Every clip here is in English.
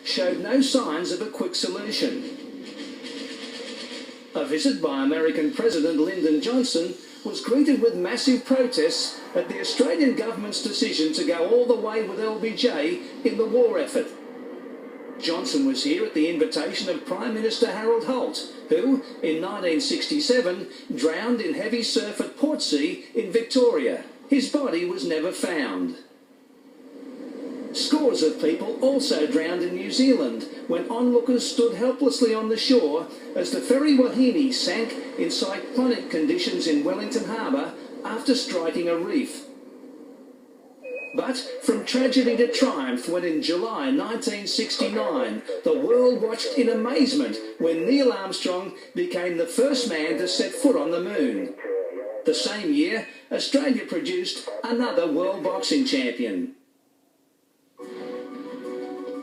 showed no signs of a quick solution. A visit by American President Lyndon Johnson was greeted with massive protests at the Australian government's decision to go all the way with LBJ in the war effort. Johnson was here at the invitation of Prime Minister Harold Holt, who, in 1967, drowned in heavy surf at Portsea in Victoria. His body was never found. Scores of people also drowned in New Zealand when onlookers stood helplessly on the shore as the ferry Wahine sank in cyclonic conditions in Wellington Harbour after striking a reef. But from tragedy to triumph when in July 1969 the world watched in amazement when Neil Armstrong became the first man to set foot on the moon. The same year, Australia produced another world boxing champion.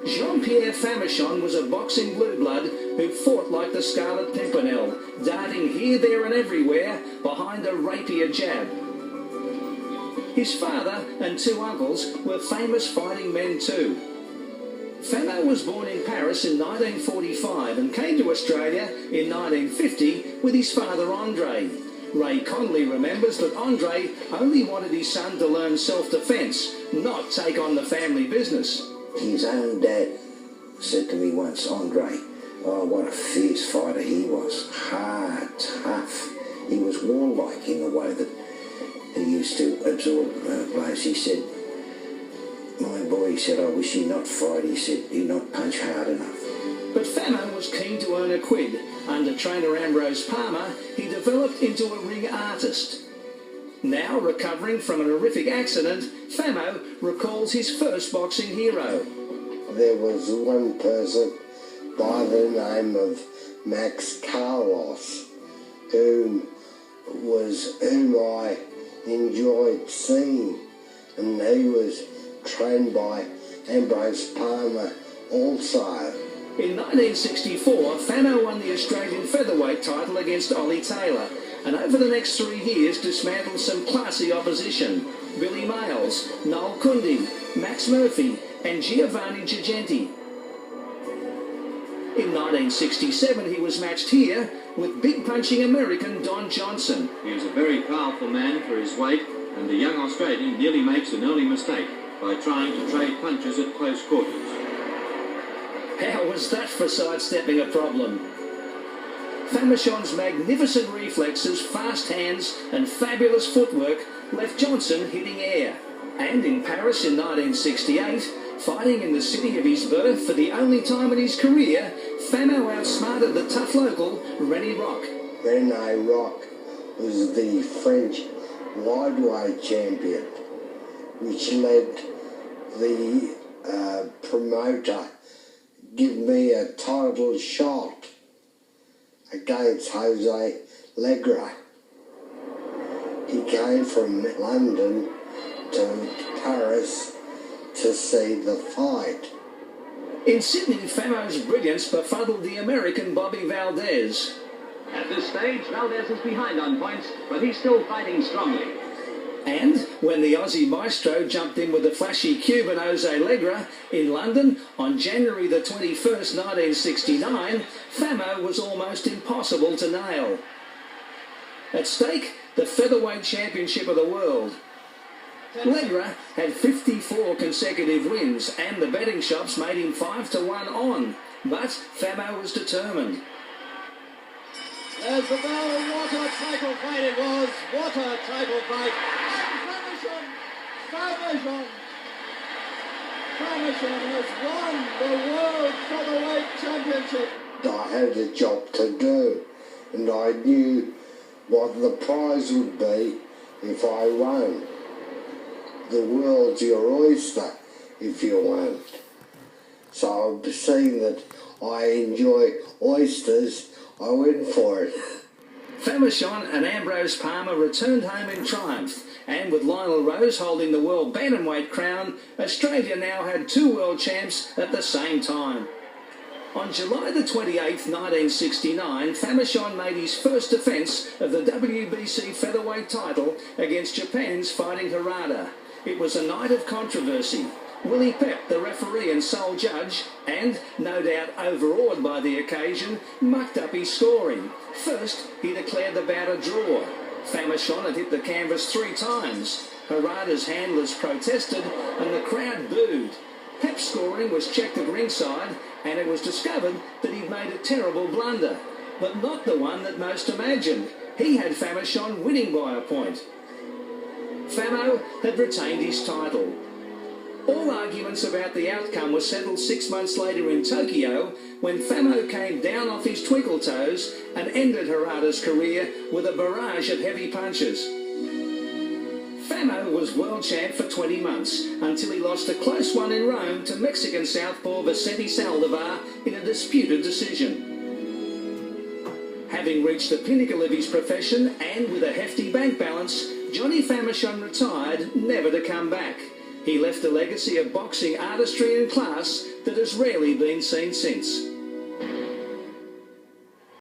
Jean-Pierre Famechon was a boxing blue blood who fought like the Scarlet Pimpernel, darting here, there and everywhere behind a rapier jab. His father and two uncles were famous fighting men too. Famo was born in Paris in 1945 and came to Australia in 1950 with his father Andre. Ray Connolly remembers that Andre only wanted his son to learn self-defence, not take on the family business. His own dad said to me once, Andre, oh, what a fierce fighter he was. Hard, tough. He was warlike in the way that he used to absorb blows. He said, my boy, he said, I wish he'd not fight. He said, he'd not punch hard enough. But Famo was keen to earn a quid. Under trainer Ambrose Palmer, he developed into a ring artist. Now, recovering from an horrific accident, Famo recalls his first boxing hero. There was one person by the name of Max Carlos whom I enjoyed seeing, and he was trained by Ambrose Palmer also. In 1964, Famo won the Australian featherweight title against Ollie Taylor, and over the next 3 years dismantled some classy opposition: Billy Mayles, Noel Kundi, Max Murphy and Giovanni Gigenti. In 1967 he was matched here with big punching American Don Johnson. He was a very powerful man for his weight, and the young Australian nearly makes an early mistake by trying to trade punches at close quarters. How was that for sidestepping a problem? Famechon's magnificent reflexes, fast hands and fabulous footwork left Johnson hitting air. And in Paris in 1968, fighting in the city of his birth for the only time in his career, Famo outsmarted the tough local René Rock. René Rock was the French lightweight champion, which led the promoter give me a title shot against Jose Legra. He came from London to Paris to see the fight. In Sydney, Famo's brilliance befuddled the American Bobby Valdez. At this stage, Valdez is behind on points, but he's still fighting strongly. And when the Aussie maestro jumped in with the flashy Cuban Jose Legra in London on January the 21st, 1969, Famo was almost impossible to nail. At stake, the featherweight championship of the world. Legra had 54 consecutive wins and the betting shops made him 5-1 on, but Famo was determined. There's the bell. What a title fight it was. What a title fight. Famechon has won the World Featherweight Championship. I had a job to do, and I knew what the prize would be if I won. The world's your oyster if you won. So seeing that I enjoy oysters, I went for it. Famechon and Ambrose Palmer returned home in triumph, and with Lionel Rose holding the world bantamweight crown, Australia now had 2 world champs at the same time. On July the 28th, 1969, Famechon made his first defence of the WBC featherweight title against Japan's Fighting Harada. It was a night of controversy. Willie Pep, the referee and sole judge, and, no doubt overawed by the occasion, mucked up his scoring. First, he declared the bout a draw. Famechon had hit the canvas 3 times. Harada's handlers protested and the crowd booed. Pep's scoring was checked at ringside and it was discovered that he'd made a terrible blunder, but not the one that most imagined. He had Famechon winning by a point. Famo had retained his title. All arguments about the outcome were settled 6 months later in Tokyo when Famo came down off his twinkle toes and ended Harada's career with a barrage of heavy punches. Famo was world champ for 20 months until he lost a close one in Rome to Mexican southpaw Vicente Saldivar in a disputed decision. Having reached the pinnacle of his profession and with a hefty bank balance, Johnny Famechon retired, never to come back. He left a legacy of boxing artistry and class that has rarely been seen since.